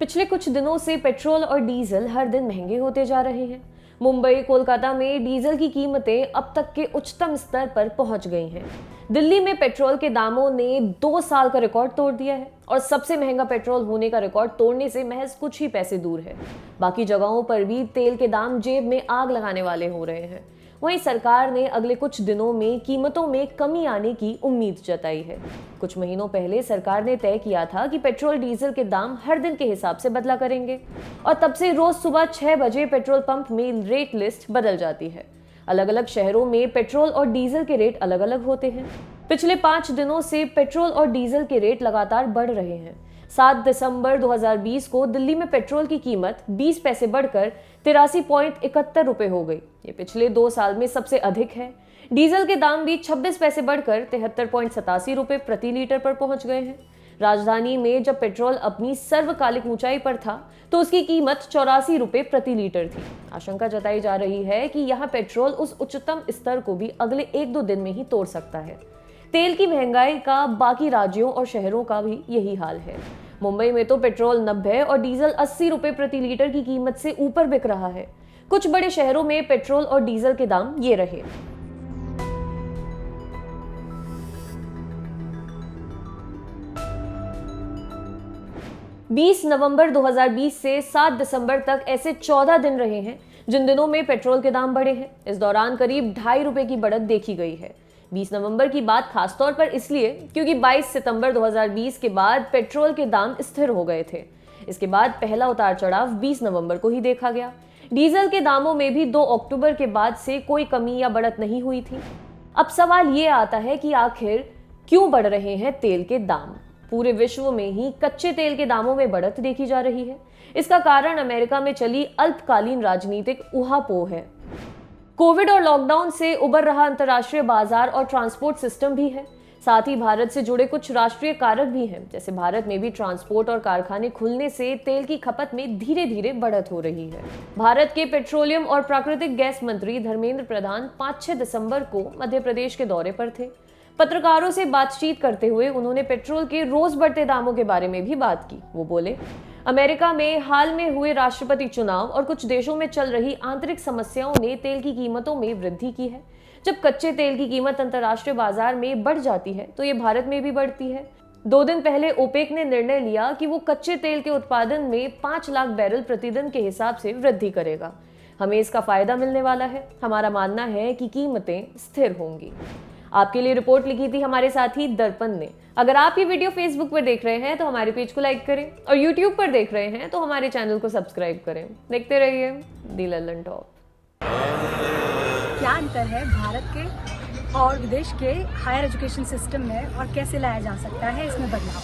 पिछले कुछ दिनों से पेट्रोल और डीजल हर दिन महंगे होते जा रहे हैं। मुंबई, कोलकाता में डीजल की कीमतें अब तक के उच्चतम स्तर पर पहुंच गई हैं। दिल्ली में पेट्रोल के दामों ने 2 साल का रिकॉर्ड तोड़ दिया है और सबसे महंगा पेट्रोल होने का रिकॉर्ड तोड़ने से महज कुछ ही पैसे दूर है। बाकी जगहों पर भी तेल के दाम जेब में आग लगाने वाले हो रहे हैं। वहीं सरकार ने अगले कुछ दिनों में कीमतों में कमी आने की उम्मीद जताई है। कुछ महीनों पहले सरकार ने तय किया था कि पेट्रोल डीजल के दाम हर दिन के हिसाब से बदला करेंगे और तब से रोज सुबह 6 बजे पेट्रोल पंप में रेट लिस्ट बदल जाती है। अलग अलग शहरों में पेट्रोल और डीजल के रेट अलग अलग होते हैं। पिछले 5 दिनों से पेट्रोल और डीजल के रेट लगातार बढ़ रहे हैं। 7 दिसंबर 2020 को दिल्ली में पेट्रोल की कीमत 20 पैसे बढ़कर 83.71 रुपए हो गई। ये पिछले 2 साल में सबसे अधिक है। डीजल के दाम भी 26 पैसे बढ़कर 73.87 रुपए प्रति लीटर पर पहुंच गए हैं। राजधानी में जब पेट्रोल अपनी सर्वकालिक ऊंचाई पर था तो उसकी कीमत 84 रुपए प्रति लीटर थी। आशंका जताई जा रही है कि यहाँ पेट्रोल उस उच्चतम स्तर को भी अगले 1-2 दिन में ही तोड़ सकता है। तेल की महंगाई का बाकी राज्यों और शहरों का भी यही हाल है। मुंबई में तो पेट्रोल 90 और डीजल 80 रुपए प्रति लीटर की कीमत से ऊपर बिक रहा है। कुछ बड़े शहरों में पेट्रोल और डीजल के दाम ये रहे। बीस नवंबर 2020 से 7 दिसंबर तक ऐसे 14 दिन रहे हैं जिन दिनों में पेट्रोल के दाम बढ़े हैं। इस दौरान करीब 2.5 रुपए की बढ़त देखी गई है। 20 नवंबर की बात खासतौर पर इसलिए क्योंकि 22 सितंबर 2020 के बाद पेट्रोल के दाम स्थिर हो गए थे। इसके बाद पहला उतार चढ़ाव 20 नवंबर को ही देखा गया। डीजल के दामों में भी 2 अक्टूबर के बाद से कोई कमी या बढ़त नहीं हुई थी। अब सवाल ये आता है कि आखिर क्यों बढ़ रहे हैं तेल के दाम। पूरे विश्व में ही कच्चे तेल के दामों में बढ़त देखी जा रही है। इसका कारण अमेरिका में चली अल्पकालीन राजनीतिक ऊहापोह है। कोविड और लॉकडाउन से उबर रहा अंतर्राष्ट्रीय बाजार और ट्रांसपोर्ट सिस्टम भी है। साथ ही भारत से जुड़े कुछ राष्ट्रीय कारक भी हैं। जैसे भारत में भी ट्रांसपोर्ट और कारखाने खुलने से तेल की खपत में धीरे धीरे बढ़त हो रही है। भारत के पेट्रोलियम और प्राकृतिक गैस मंत्री धर्मेंद्र प्रधान 5-6 दिसंबर को मध्य प्रदेश के दौरे पर थे। पत्रकारों से बातचीत करते हुए उन्होंने पेट्रोल के रोज बढ़ते दामों के बारे में भी बात की। वो बोले, अमेरिका में हाल में हुए राष्ट्रपति चुनाव और कुछ देशों में चल रही आंतरिक समस्याओं ने तेल की कीमतों में वृद्धि की है। जब कच्चे तेल की कीमत अंतर्राष्ट्रीय बाजार में बढ़ जाती है तो ये भारत में भी बढ़ती है। 2 दिन पहले ओपेक ने निर्णय लिया कि वो कच्चे तेल के उत्पादन में 5 लाख बैरल प्रतिदिन के हिसाब से वृद्धि करेगा। हमें इसका फायदा मिलने वाला है। हमारा मानना है कि कीमतें स्थिर होंगी। आपके लिए रिपोर्ट लिखी थी हमारे साथी दर्पण ने। अगर आप ये वीडियो फेसबुक पर देख रहे हैं तो हमारे पेज को लाइक करें और यूट्यूब पर देख रहे हैं तो हमारे चैनल को सब्सक्राइब करें। देखते रहिए दी लल्लन टॉप। क्या अंतर है भारत के और विदेश के हायर एजुकेशन सिस्टम में और कैसे लाया जा सकता है इसमें बदलाव?